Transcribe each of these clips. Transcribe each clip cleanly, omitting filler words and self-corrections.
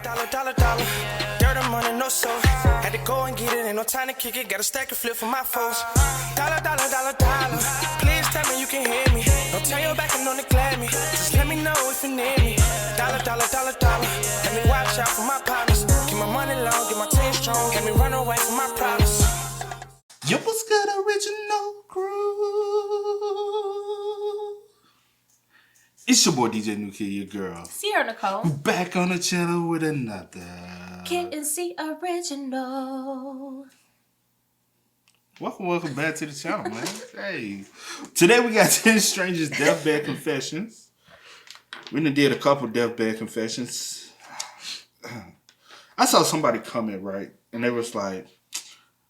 Dollar. Dirt and money, no soul. Had to go and get it, ain't no time to kick it. Got a stack and flip for my foes. Dollar. Please tell me you can hear me. Don't turn your back and don't neglect me. Just let me know if you need me. Dollar. Let me watch out for my partners. Keep my money long, get my team strong. Let me run away from my problems. Yo, what's good, original crew? It's your boy DJ New Kid, your girl Sierra Nicole. We're back on the channel with another Kid and C original. Welcome back to the channel, man. Hey, today we got 10 Strangest Deathbed Confessions. We done did a couple deathbed confessions. I saw somebody comment, right, and they was like,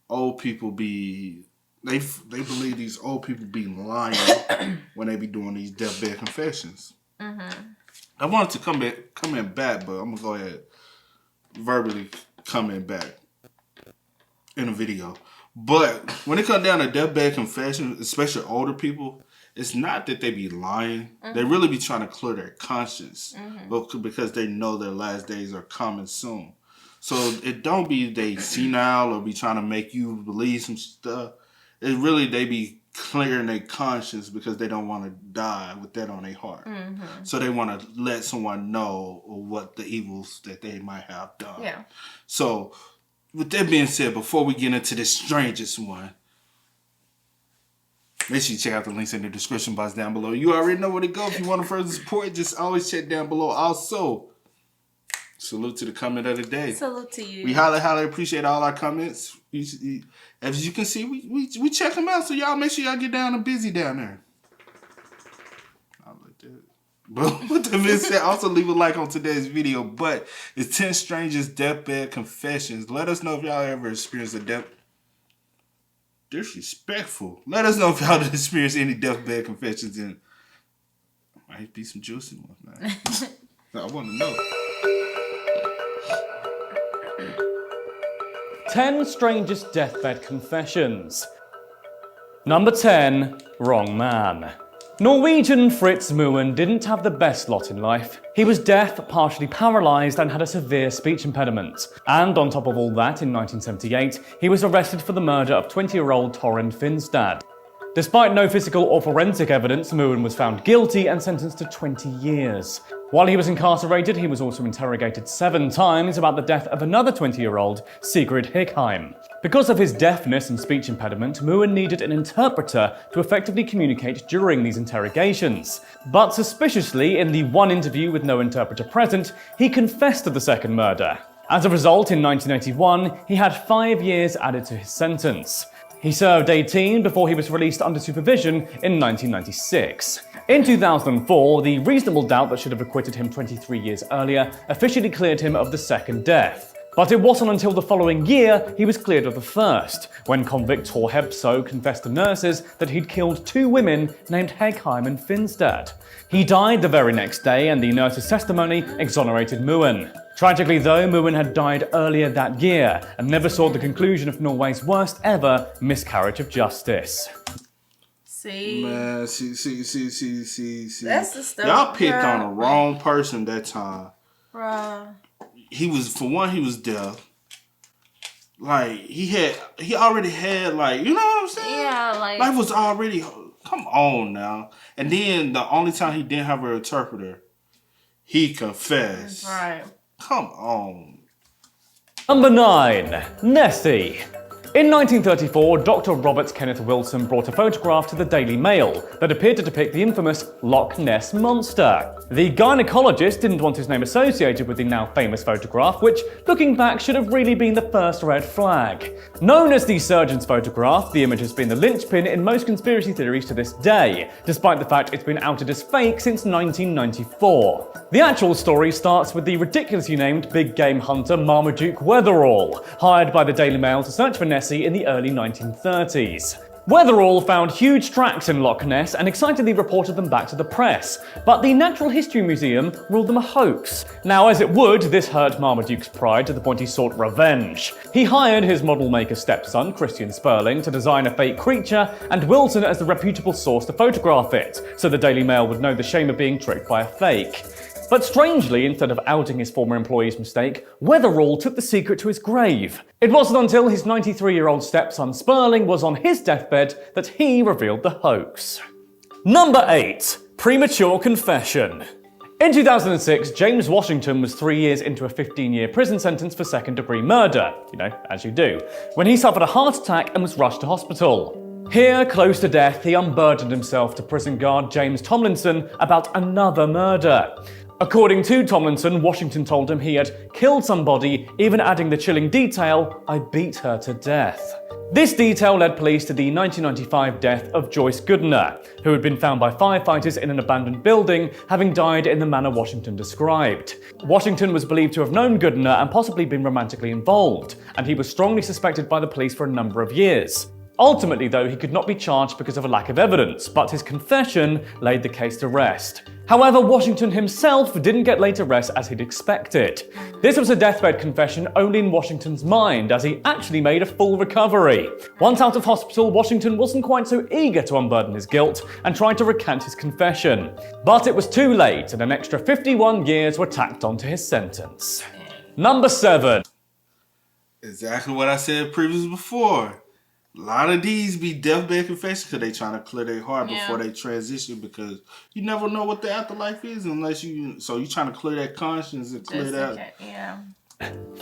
old people be, they believe these old people be lying when they be doing these deathbed confessions. Mm-hmm. I wanted to comment back, but I'm gonna go ahead verbally comment back in a video. But when it comes down to deathbed confessions, especially older people, it's not that they be lying. Mm-hmm. They really be trying to clear their conscience, because they know their last days are coming soon. So it don't be they senile or be trying to make you believe some stuff. It really they be clearing their conscience because they don't want to die with that on their heart. Mm-hmm. So they want to let someone know what the evils that they might have done. Yeah. So with that being said, before we get into the strangest one, make sure you check out the links in the description box down below. You already know where to go if you want to further support. Just always check down below. Also, salute to the comment of the day. Salute to you. We highly appreciate all our comments. As you can see, we check them out. So y'all make sure y'all get down and busy down there. I like that. But with that being said, also leave a like on today's video. But it's 10 Strangest Deathbed Confessions. Let us know if y'all ever experienced a death. Disrespectful. Let us know if y'all experienced any deathbed confessions. And might be some juicy ones, man. I want to know. 10 Strangest Deathbed Confessions. Number 10, Wrong Man. Norwegian Fritz Moen didn't have the best lot in life. He was deaf, partially paralysed, and had a severe speech impediment. And on top of all that, in 1978, he was arrested for the murder of 20-year-old Torrin Finstad. Despite no physical or forensic evidence, Moen was found guilty and sentenced to 20 years. While he was incarcerated, he was also interrogated 7 times about the death of another 20-year-old, Sigrid Hickheim. Because of his deafness and speech impediment, Moen needed an interpreter to effectively communicate during these interrogations. But suspiciously, in the one interview with no interpreter present, he confessed to the second murder. As a result, in 1981, he had 5 years added to his sentence. He served 18 before he was released under supervision in 1996. In 2004, the reasonable doubt that should have acquitted him 23 years earlier officially cleared him of the second death. But it wasn't until the following year he was cleared of the first, when convict Tor Hebso confessed to nurses that he'd killed 2 women named Hegheim and Finstad. He died the very next day, and the nurse's testimony exonerated Moen. Tragically though, Moen had died earlier that year and never saw the conclusion of Norway's worst ever miscarriage of justice. See? Man, see. That's the stuff. Y'all picked on the wrong person that time. Bruh. He was deaf. Like, he already had, like, you know what I'm saying? Yeah, like. Life was already, come on now. And then the only time he didn't have an interpreter, he confessed. Right. Come on. Number 9, Nessie. In 1934, Dr. Robert Kenneth Wilson brought a photograph to the Daily Mail that appeared to depict the infamous Loch Ness Monster. The gynecologist didn't want his name associated with the now famous photograph, which, looking back, should have really been the first red flag. Known as the surgeon's photograph, the image has been the linchpin in most conspiracy theories to this day, despite the fact it's been outed as fake since 1994. The actual story starts with the ridiculously named big game hunter Marmaduke Weatherall, hired by the Daily Mail to search for Nessie in the early 1930s. Weatherall found huge tracks in Loch Ness and excitedly reported them back to the press, but the Natural History Museum ruled them a hoax. Now, as it would, this hurt Marmaduke's pride to the point he sought revenge. He hired his model maker stepson, Christian Sperling, to design a fake creature, and Wilson as the reputable source to photograph it, so the Daily Mail would know the shame of being tricked by a fake. But strangely, instead of outing his former employee's mistake, Weatherall took the secret to his grave. It wasn't until his 93-year-old stepson Sperling was on his deathbed that he revealed the hoax. Number 8. Premature Confession. In 2006, James Washington was 3 years into a 15-year prison sentence for second-degree murder, as you do, when he suffered a heart attack and was rushed to hospital. Here, close to death, he unburdened himself to prison guard James Tomlinson about another murder. According to Tomlinson, Washington told him he had killed somebody, even adding the chilling detail, "I beat her to death." This detail led police to the 1995 death of Joyce Goodner, who had been found by firefighters in an abandoned building, having died in the manner Washington described. Washington was believed to have known Goodner and possibly been romantically involved, and he was strongly suspected by the police for a number of years. Ultimately, though, he could not be charged because of a lack of evidence, but his confession laid the case to rest. However, Washington himself didn't get laid to rest as he'd expected. This was a deathbed confession only in Washington's mind, as he actually made a full recovery. Once out of hospital, Washington wasn't quite so eager to unburden his guilt and tried to recant his confession. But it was too late, and an extra 51 years were tacked onto his sentence. Number 7. Exactly what I said previously before. A lot of these be deathbed confessions because they trying to clear their heart before they transition, because you never know what the afterlife is unless you... So you trying to clear that conscience and clear that... Okay, yeah.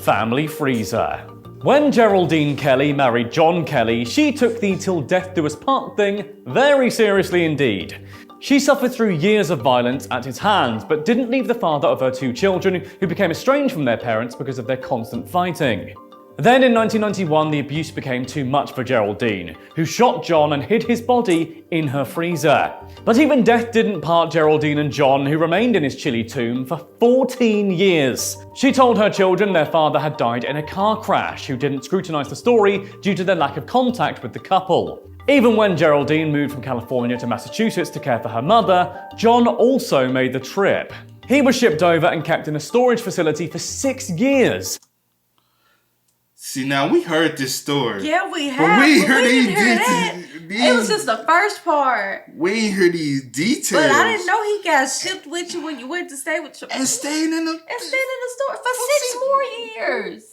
Family freezer. When Geraldine Kelly married John Kelly, she took the till death do us part thing very seriously indeed. She suffered through years of violence at his hands, but didn't leave the father of her 2 children, who became estranged from their parents because of their constant fighting. Then in 1991, the abuse became too much for Geraldine, who shot John and hid his body in her freezer. But even death didn't part Geraldine and John, who remained in his chilly tomb for 14 years. She told her children their father had died in a car crash, who didn't scrutinize the story due to their lack of contact with the couple. Even when Geraldine moved from California to Massachusetts to care for her mother, John also made the trip. He was shipped over and kept in a storage facility for 6 years. See, now we heard this story. Yeah, we have. But we ain't heard didn't these hear that. details. It was just the first part. We ain't heard these details. But I didn't know he got shipped with you when you went to stay with your... And staying in the... And stayed in the store for 6 more years.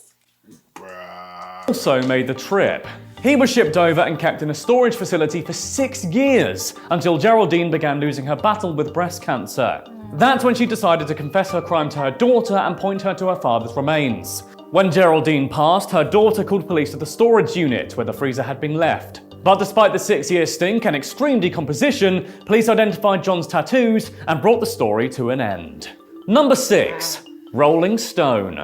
Bruh. Also made the trip. He was shipped over and kept in a storage facility for 6 years, until Geraldine began losing her battle with breast cancer. That's when she decided to confess her crime to her daughter and point her to her father's remains. When Geraldine passed, her daughter called police to the storage unit where the freezer had been left. But despite the 6-year stink and extreme decomposition, police identified John's tattoos and brought the story to an end. Number 6. Rolling Stone.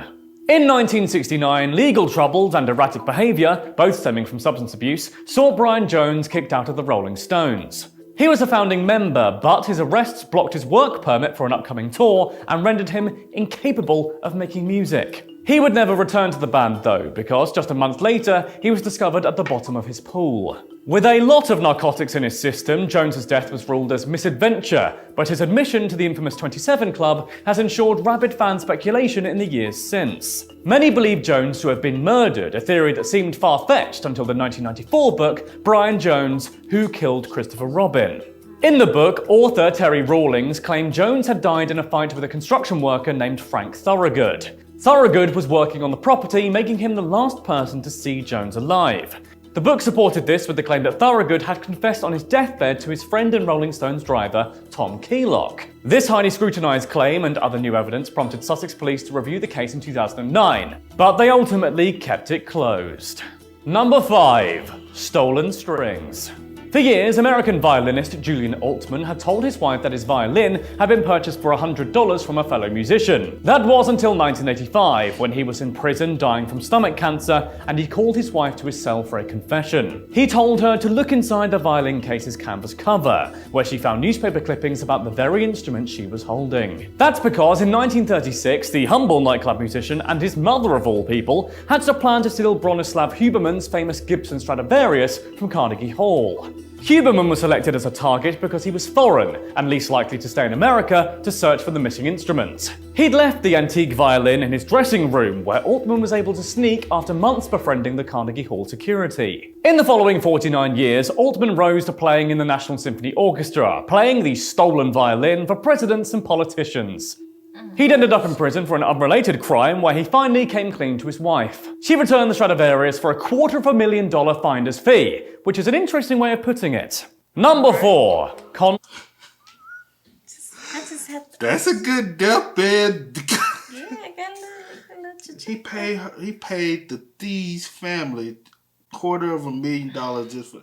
In 1969, legal troubles and erratic behaviour, both stemming from substance abuse, saw Brian Jones kicked out of the Rolling Stones. He was a founding member, but his arrests blocked his work permit for an upcoming tour and rendered him incapable of making music. He would never return to the band though, because just a month later, he was discovered at the bottom of his pool. With a lot of narcotics in his system, Jones's death was ruled as misadventure, but his admission to the infamous 27 Club has ensured rabid fan speculation in the years since. Many believe Jones to have been murdered, a theory that seemed far-fetched until the 1994 book, Brian Jones, Who Killed Christopher Robin? In the book, author Terry Rawlings claimed Jones had died in a fight with a construction worker named Frank Thorogood. Thorogood was working on the property, making him the last person to see Jones alive. The book supported this with the claim that Thorogood had confessed on his deathbed to his friend and Rolling Stones driver, Tom Keylock. This highly scrutinised claim and other new evidence prompted Sussex police to review the case in 2009, but they ultimately kept it closed. Number 5. Stolen Strings. For years, American violinist Julian Altman had told his wife that his violin had been purchased for $100 from a fellow musician. That was until 1985, when he was in prison dying from stomach cancer, and he called his wife to his cell for a confession. He told her to look inside the violin case's canvas cover, where she found newspaper clippings about the very instrument she was holding. That's because in 1936, the humble nightclub musician and his mother of all people had to plan to steal Bronislaw Huberman's famous Gibson Stradivarius from Carnegie Hall. Huberman was selected as a target because he was foreign and least likely to stay in America to search for the missing instruments. He'd left the antique violin in his dressing room, where Altman was able to sneak after months befriending the Carnegie Hall security. In the following 49 years, Altman rose to playing in the National Symphony Orchestra, playing the stolen violin for presidents and politicians. He'd ended up in prison for an unrelated crime where he finally came clean to his wife. She returned the Stradivarius for a $250,000 finder's fee, which is an interesting way of putting it. Number 4. I just have to. That's a good deathbed. Yeah, I got a little He paid the Thieves family $250,000 just for.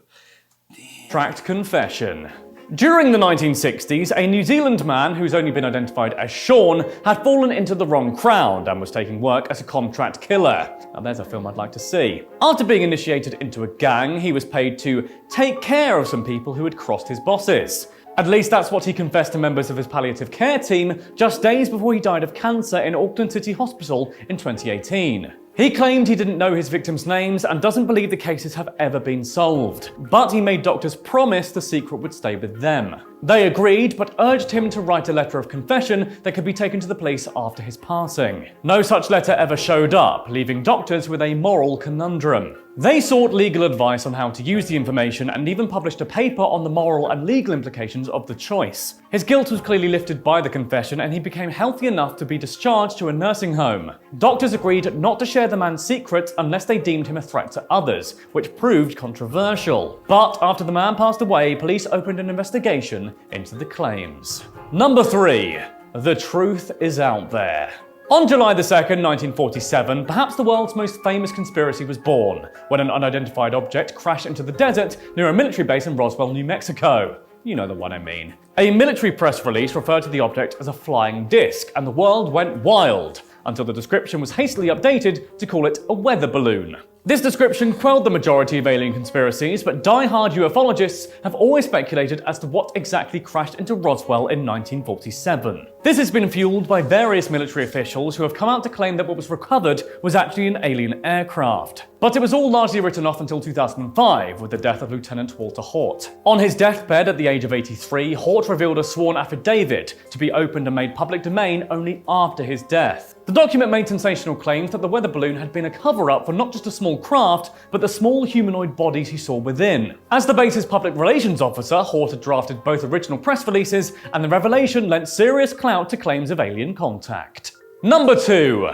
Contract confession. During the 1960s, a New Zealand man who's only been identified as Sean had fallen into the wrong crowd and was taking work as a contract killer. Now there's a film I'd like to see. After being initiated into a gang, he was paid to take care of some people who had crossed his bosses. At least that's what he confessed to members of his palliative care team just days before he died of cancer in Auckland City Hospital in 2018. He claimed he didn't know his victims' names and doesn't believe the cases have ever been solved. But he made doctors promise the secret would stay with them. They agreed, but urged him to write a letter of confession that could be taken to the police after his passing. No such letter ever showed up, leaving doctors with a moral conundrum. They sought legal advice on how to use the information and even published a paper on the moral and legal implications of the choice. His guilt was clearly lifted by the confession and he became healthy enough to be discharged to a nursing home. Doctors agreed not to share the man's secrets unless they deemed him a threat to others, which proved controversial. But after the man passed away, police opened an investigation into the claims. Number 3. The truth is out there. On July 2nd, 1947, perhaps the world's most famous conspiracy was born, when an unidentified object crashed into the desert near a military base in Roswell, New Mexico. You know the one I mean. A military press release referred to the object as a flying disc, and the world went wild, until the description was hastily updated to call it a weather balloon. This description quelled the majority of alien conspiracies, but die-hard ufologists have always speculated as to what exactly crashed into Roswell in 1947. This has been fueled by various military officials who have come out to claim that what was recovered was actually an alien aircraft. But it was all largely written off until 2005, with the death of Lieutenant Walter Haut. On his deathbed at the age of 83, Haut revealed a sworn affidavit to be opened and made public domain only after his death. The document made sensational claims that the weather balloon had been a cover-up for not just a small craft, but the small humanoid bodies he saw within. As the base's public relations officer, Haut had drafted both original press releases, and the revelation lent serious clout to claims of alien contact. Number 2.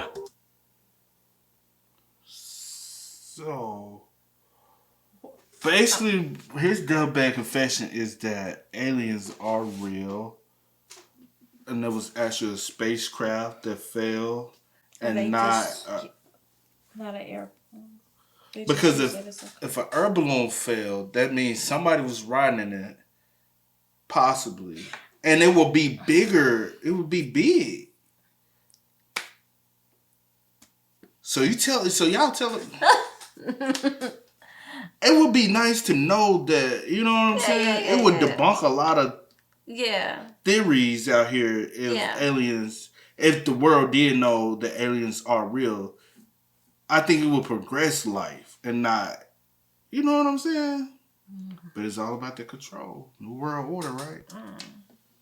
So, basically, his deathbed confession is that aliens are real, and there was actually a spacecraft that fell, and They not just- Not an airplane. They just because use it as a- if an air balloon fell, that means somebody was riding in it, possibly, and it will be bigger. It would be big. So y'all tell it. It would be nice to know that, you know what I'm saying? yeah, It would yeah. debunk a lot of Yeah. theories out here if the world did know that aliens are real. I think it would progress life and not, you know what I'm saying? But it's all about the control. New world order, right?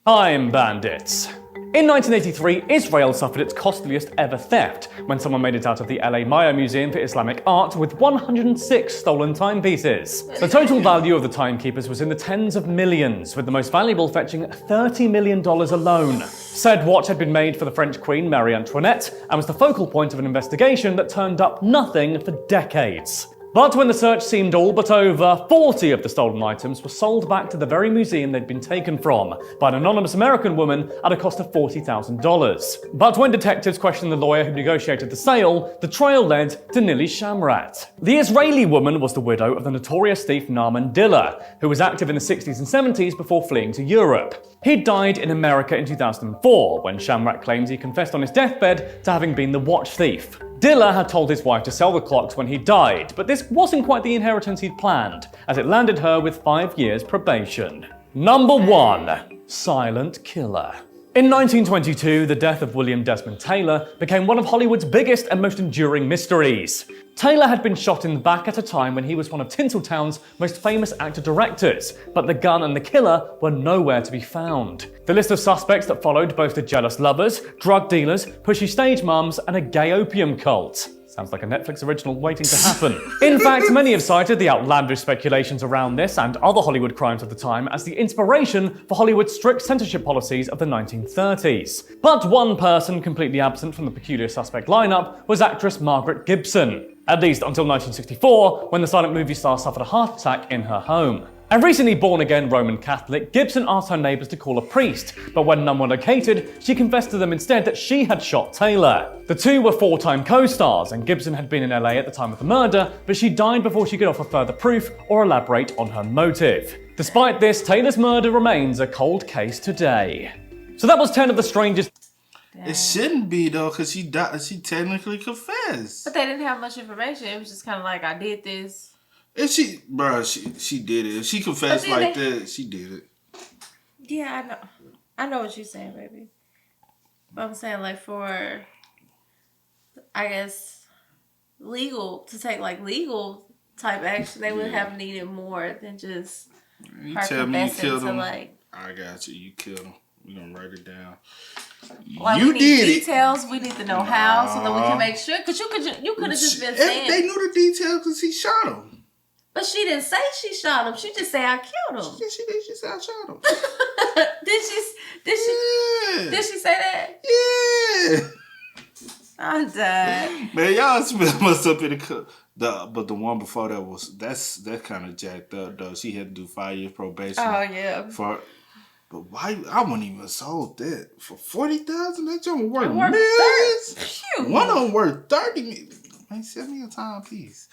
Time bandits. In 1983, Israel suffered its costliest ever theft when someone made it out of the LA Maya Museum for Islamic Art with 106 stolen timepieces. The total value of the timekeepers was in the tens of millions, with the most valuable fetching $30 million alone. Said watch had been made for the French Queen Marie Antoinette and was the focal point of an investigation that turned up nothing for decades. But when the search seemed all but over, 40 of the stolen items were sold back to the very museum they'd been taken from by an anonymous American woman at a cost of $40,000. But when detectives questioned the lawyer who negotiated the sale, the trail led to Nili Shamrat. The Israeli woman was the widow of the notorious thief Naaman Diller, who was active in the 60s and 70s before fleeing to Europe. He died in America in 2004, when Shamrat claims he confessed on his deathbed to having been the watch thief. Diller had told his wife to sell the clocks when he died, but this wasn't quite the inheritance he'd planned, as it landed her with 5 years probation. Number 1. Silent Killer. In 1922, the death of William Desmond Taylor became one of Hollywood's biggest and most enduring mysteries. Taylor had been shot in the back at a time when he was one of Tinseltown's most famous actor-directors, but the gun and the killer were nowhere to be found. The list of suspects that followed boasted jealous lovers, drug dealers, pushy stage mums, and a gay opium cult. Sounds like a Netflix original waiting to happen. In fact, many have cited the outlandish speculations around this and other Hollywood crimes of the time as the inspiration for Hollywood's strict censorship policies of the 1930s. But one person completely absent from the peculiar suspect lineup was actress Margaret Gibson. At least until 1964, when the silent movie star suffered a heart attack in her home. A recently born-again Roman Catholic, Gibson asked her neighbours to call a priest, but when none were located, she confessed to them instead that she had shot Taylor. The two were four-time co-stars, and Gibson had been in LA at the time of the murder, but she died before she could offer further proof or elaborate on her motive. Despite this, Taylor's murder remains a cold case today. So that was 10 of the strangest... It shouldn't be though, because she technically confessed. But they didn't have much information. It was just kind of like, I did this. If she did it. If she confessed like that, she did it. Yeah, I know. I know what you're saying, baby. But I'm saying, like, for, I guess, legal type action, they would have needed more than just You her tell me you confessing killed to, him. like... I got you. You killed him. We're going to write it down. Well, You we need did it. details. We need to know how so that we can make sure. Because you could have just been saying... They knew the details because he shot him. But she didn't say she shot him. She just said, I killed him. Yes, she did. She said, I shot him. Did she say that? Yeah. I'm done. Man, y'all split us up in the cup. But the one before that that's kind of jacked up though. She had to do 5 years probation. Oh yeah. But why? I wouldn't even sold that for $40,000. That joint worth It worth millions. One of them worth 30. Man, send me a timepiece.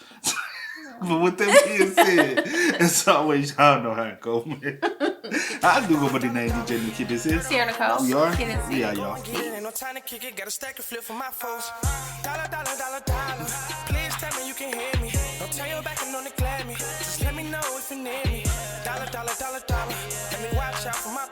But with that being said, as always, y'all know how it go, man. I do go by the name DJ Nikki. This is Sierra Nicole. We are? Kid and C. Yeah, y'all. Ain't no time to kick it, got a stack of flip for my foes. Dollar, dollar, dollar, dollar. Please tell me you can hear me. Don't turn your back and don't neglect me. Just let me know if you need me. Dollar, dollar, dollar, dollar. Let me watch out for my